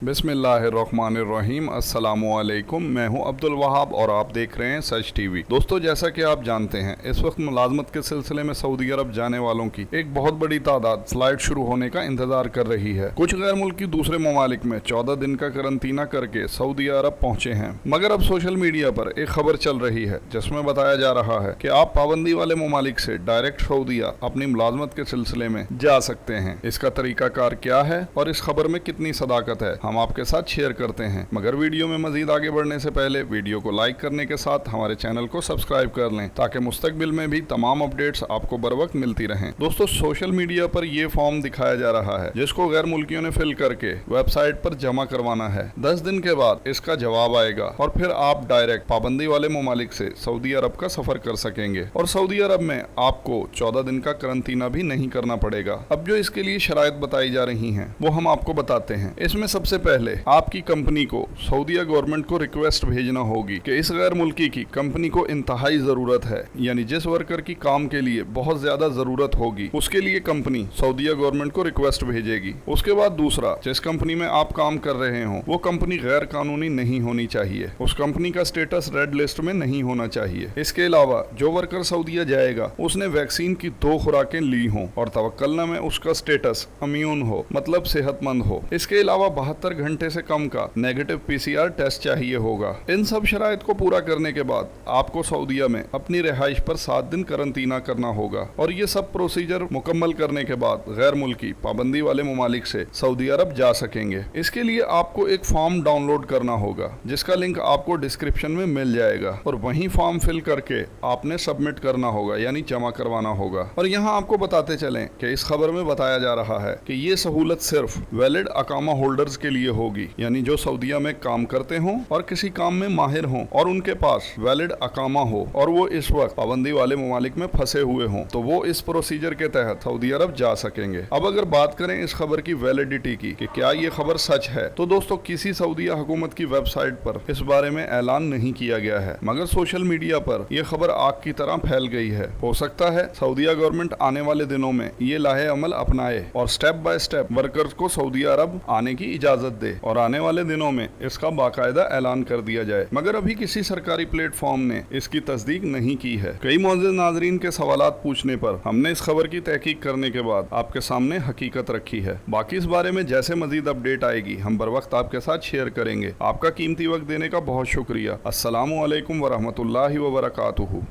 बिस्मिल्लाहिर्रहमानिर्रहीम अस्सलामुअलैकुम। मैं हूं अब्दुल वहाब और आप देख रहे हैं सच टीवी। दोस्तों, जैसा कि आप जानते हैं, इस वक्त मुलाजमत के सिलसिले में सऊदी अरब जाने वालों की एक बहुत बड़ी तादाद फ्लाइट शुरू होने का इंतजार कर रही है। कुछ गैर मुल्की दूसरे ममालिक में 14 दिन का करंतना करके सऊदी अरब पहुंचे हैं, मगर अब सोशल मीडिया पर एक खबर चल रही है जिसमें बताया जा रहा है कि आप पाबंदी वाले ममालिक से डायरेक्ट सऊदीया अपनी मुलाजमत के सिलसिले में जा सकते हैं। इसका तरीकाकार क्या है और इस खबर में कितनी सदाकत है, हम आपके साथ शेयर करते हैं। मगर वीडियो में मजीद आगे बढ़ने से पहले वीडियो को लाइक करने के साथ हमारे चैनल को सब्सक्राइब कर लें ताकि मुस्तकबिल में भी तमाम अपडेट्स आपको बर वक्त मिलती रहें। दोस्तों, सोशल मीडिया पर ये फॉर्म दिखाया जा रहा है जिसको गैर मुल्कियों ने फिल करके वेबसाइट पर जमा करवाना है। 10 दिन के बाद इसका जवाब आएगा और फिर आप डायरेक्ट पाबंदी वाले ममालिक से सऊदी अरब का सफर कर सकेंगे और सऊदी अरब में आपको 14 दिन का करंतना भी नहीं करना पड़ेगा। अब जो इसके लिए शराइत बताई जा रही हैं वो हम आपको बताते हैं। इसमें सबसे पहले आपकी कंपनी को सऊदीया गवर्नमेंट को रिक्वेस्ट भेजना होगी कि इस गैर मुल्की की कंपनी को इंतहाई जरूरत है, यानी जिस वर्कर की काम के लिए बहुत ज्यादा जरूरत होगी उसके लिए कंपनी सऊदीया गवर्नमेंट को रिक्वेस्ट भेजेगी। उसके बाद दूसरा, जिस कंपनी में आप काम कर रहे हो वो कंपनी गैर कानूनी नहीं होनी चाहिए, उस कंपनी का स्टेटस रेड लिस्ट में नहीं होना चाहिए। इसके अलावा जो वर्कर सऊदीया जाएगा उसने वैक्सीन की 2 खुराकें ली हों और तवक्कलना में उसका स्टेटस इम्यून हो, मतलब सेहतमंद हो। इसके अलावा 72 घंटे से कम का नेगेटिव पीसीआर टेस्ट चाहिए होगा। इन सब शराइत को पूरा करने के बाद आपको सऊदीया में अपनी रिहाइश पर 7 दिन करंतना करना होगा और ये सब प्रोसीजर मुकम्मल करने के बाद गैर मुल्की पाबंदी वाले ममालिक से सऊदी अरब जा सकेंगे। इसके लिए आपको एक फॉर्म डाउनलोड करना होगा जिसका लिंक आपको डिस्क्रिप्शन में मिल जाएगा और वही फॉर्म फिल करके आपने सबमिट करना होगा, यानी जमा करवाना होगा। और यहाँ आपको बताते चलें कि इस खबर में बताया जा रहा है कि ये सहूलत सिर्फ वैलिड अकामा होल्डर्स के लिए होगी, यानी जो सऊदीया में काम करते हों और किसी काम में माहिर हों और उनके पास वैलिड अकामा हो और वो इस वक्त पाबंदी वाले ममालिक में फंसे हुए हों तो वो इस प्रोसीजर के तहत सऊदी अरब जा सकेंगे। अब अगर बात करें इस खबर की वैलिडिटी की कि क्या ये खबर सच है, तो दोस्तों किसी सऊदीया हुकूमत की वेबसाइट पर इस बारे में ऐलान नहीं किया गया है, मगर सोशल मीडिया पर यह खबर आग की तरह फैल गई है। हो सकता है सऊदीया गवर्नमेंट आने वाले दिनों में ये लाहे अमल अपनाए और स्टेप बाय स्टेप वर्कर्स को सऊदीया अरब आने की इजाजत दे और आने वाले दिनों में इसका बाकायदा ऐलान कर दिया जाए, मगर अभी किसी सरकारी प्लेटफॉर्म ने इसकी तस्दीक नहीं की है। कई मौजूद नाजरीन के सवालात पूछने पर हमने इस खबर की तहकीक करने के बाद आपके सामने हकीकत रखी है। बाकी इस बारे में जैसे मजीद अपडेट आएगी हम बर वक्त आपके साथ शेयर करेंगे। आपका कीमती वक्त देने का बहुत शुक्रिया। अस्सलामु अलैकुम वरहमतुल्लाहि वबरकातुहू।